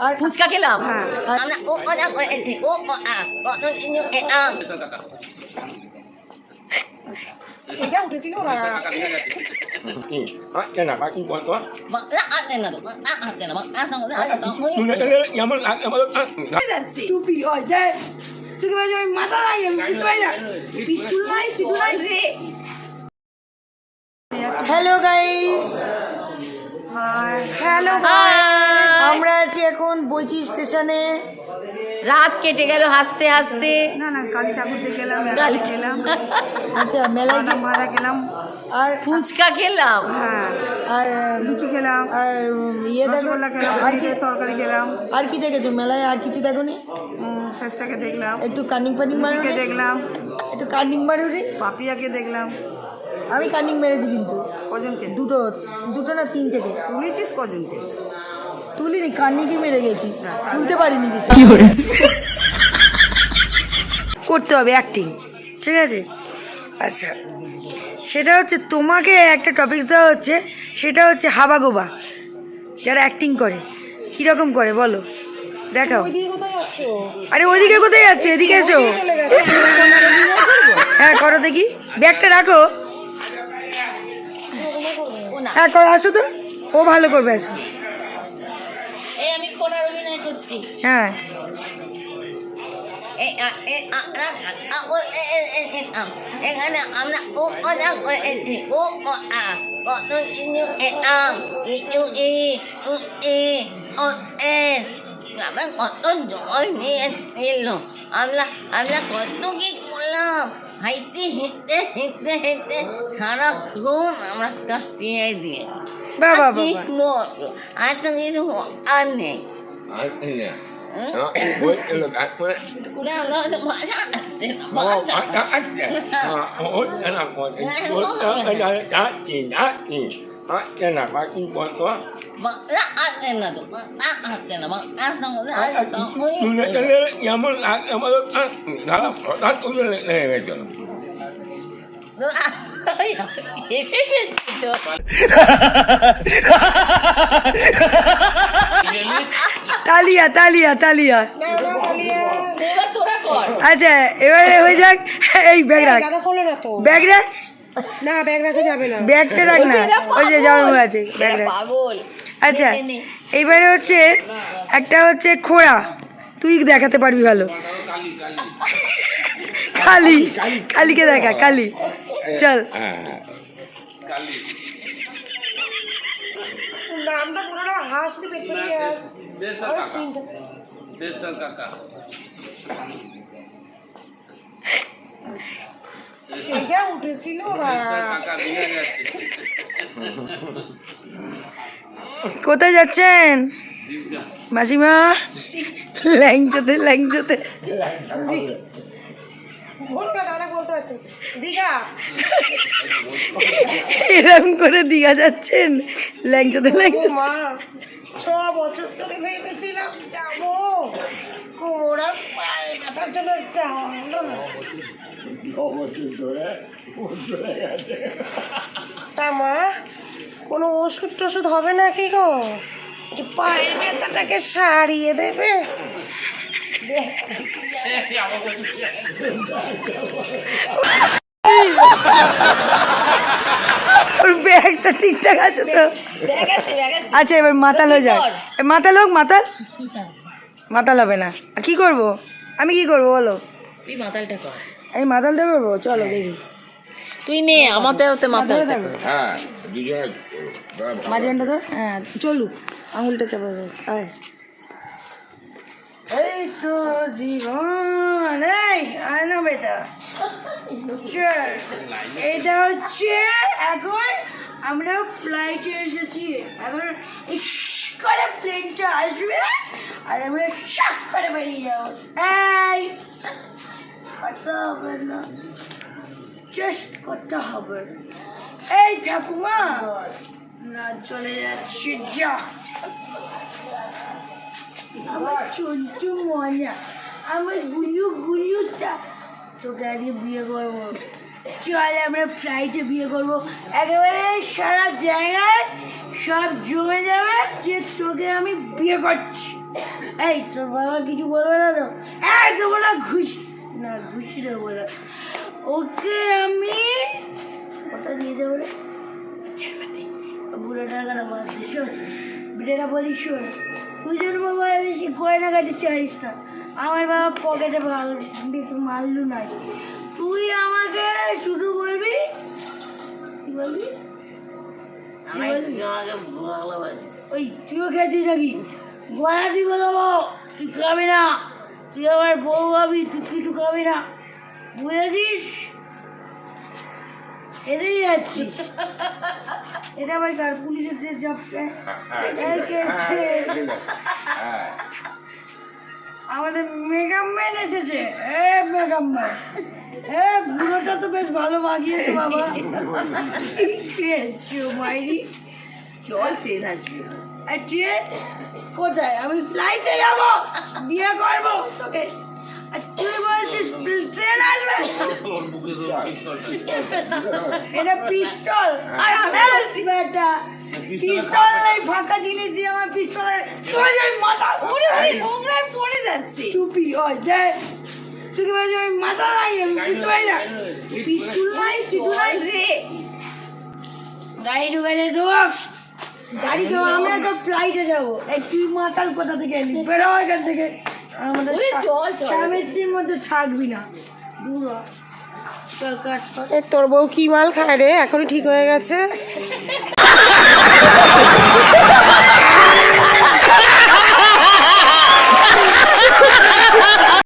আর ফুচকা খেলাম। এটা উঠেছিল হ্যালো গাইস, হ্যালো, আমরা আছি এখন বইচি স্টেশনে। রাত কেটে গেল হাসতে হাসতে। না কালী ঠাকুর দেখে গেলাম, আচ্ছা মেলায় মারা খেলাম আর ফুচকা খেলাম, হ্যাঁ, আর লুচি খেলাম, আর রসগোল্লা খেলাম, আর কি তরকারি খেলাম। আর কি দেখেছো মেলায়? আর কিছু দেখোনি? শেষটাকে দেখলাম, একটু কানিং ফানিং মারো, দেখলাম একটু কানিং মারো রে। পাপিয়াকে দেখলাম। আমি কানিং মেরেছি কিন্তু। কজনকে? দুটো না তিনটেকে। তুলেছিস কজনকে? তুলিনি, কানিংই মেরে গেছি, তুলতে পারিনি কিছু। করতে হবে অ্যাক্টিং, ঠিক আছে? আচ্ছা, সেটা হচ্ছে তোমাকে একটা টপিকস দেওয়া হচ্ছে, সেটা হচ্ছে হাবাগোবা, যারা অ্যাক্টিং করে কীরকম করে বলো, দেখাও। আরে ওইদিকে কোথায় যাচ্ছ? এদিকে এসো। হ্যাঁ করো দেখি, ব্যাগটা রাখো। হ্যাঁ করো, আসো তো, ও ভালো করবে, আসো। আমি কোনার অভিনয় করছি। হ্যাঁ এখানে আমরা ও অনা করেছি, ও কত ইনু ইউ ই উ এ ও এ আমরা কত জল নিয়েছিল, আমরা কত কি করলাম, হাইতে হেঁটে সারা ঘুম আমরা কাটিয়ে দিয়ে। বাবা আর তো কিছু আর নেই। তালিয়া তালিয়া তালিয়া। আচ্ছা এবারে হয়ে যাক, এই ব্যাগ রাখ, ব্যাগ রাখ, না ব্যাগ রাখা যাবে না, ব্যাগটা রাখ না, ওই যে জামা আছে, ব্যাগ রাখ। আচ্ছা এইবারে হচ্ছে একটা হচ্ছে খোড়া, তুই দেখাতে পারবি ভালো। কালি, কালিকে দেখা, কালি চল। নামটা পুরো হাসতে পেছনে সেটা উঠেছিল। কোথায় যাচ্ছেন মাসিমা? ল্যাংচোতে ল্যাংচোতে দীঘা এরকম করে দীঘা যাচ্ছেন ল্যাংচোতে ল্যাংচোতে। মা 6 বছর ধরে ভেবেছিলাম যাবো, কোমরার পায়ে ব্যথার জন্য তা মা কোনো ওষুধ টষুধ হবে না কি গো? পায়ের ব্যথাটাকে সারিয়ে দেবে? ওর ব্যাগটা ঠিকঠাক আছে তো? আচ্ছা এবার মাতাল হয়ে যাক, মাতাল হোক, মাতাল, মাতাল হবে না, কি করব আমি, কি করবো বলো? তুই মাতালটা কর। আমি মাতালটা করবো, চলো দেখি। তুই নে আমাদের ওতে মাতালটা কর। হ্যাঁ দুজন মাঝখানটা ধর, হ্যাঁ চলুক, আঙুলটা চাপা যাচ্ছে। আয়, এই তো জীবন, এই আয় না বেটা, চল। এটা হচ্ছে এখন আমরা ফ্লাইটে এসেছি, এখন ইস করে প্লেনটা আসবে আর আমরা শাক করে বেরিয়ে যাবো। এই করতে হবে না, জাস্ট করতে হবে। এই ঠাকুমা না চলে যাচ্ছে, যা আমার চঞ্চু মজা, আমার গুলু গুলুটা তোকে আজকে বিয়ে করবো, চল আমরা ফ্লাইটে বিয়ে করবো, একেবারে সারা জায়গায় সব জমে যাবে যে তোকে আমি বিয়ে করছি। এই তোর বাবা কিছু বলবে না তো? এই দেবো না ঘুষি, না ঘুষি দেবো না, ওকে আমি ওটা দিয়ে দেবো রে। বুড়োটা কেন বলছি, শোন বিটেটা বলি, শোন তুই যেন বাবা বেশি গয়নাগাটি চাইস না। আমার বাবা পকেটে বেশি মারলু নাই, তুই আমাকে শুধু বলবি, কি বলবি? ওই তুইও খেয়েছিস নাকি? গলা দিব দেবো, তুই খাবি না, তুই আমার বউ ভাবি, তুই কিছু খাবি না, বুঝেছিস? এটাই যাচ্ছি। এটা আবার কার? পুলিশের যে জব আমাদের মেকআপ ম্যান এসেছে। মেকআপ ম্যান, বুড়োটা তো বেশ ভালো মাগিয়েছে বাবা। মাইরি চল ট্রেন আসবি। ট্রেন কোথায়? আমি ফ্লাইটে যাবো, বিয়ে করবো তোকে, আর তুই বলছিস ট্রেন আসবে? এটা পিস্তল, বেটা পিস্তল নেই, ফাঁকা জিনিস দিয়ে আমার পিস্তলের মাথা পড়ে যাচ্ছে। চুপি হয় যে তুই কি বলছিস আমি মাথা নাই, আমি বুঝতে পারি না। পিস্তুল নাই, চিটু নাই রে, গাড়ি ঢুকাইলে ঢোক, গাড়ি তো আমরা তো ফ্লাইটে যাবো। এই তুই মাতাল কোথা থেকে এলি? বেরো এখান থেকে, আমাদের স্বামীর মধ্যে থাকবি না, দূর হ। চল কাট কর। তোর বউ কি মাল খায় রে? এখনই ঠিক হয়ে গেছে।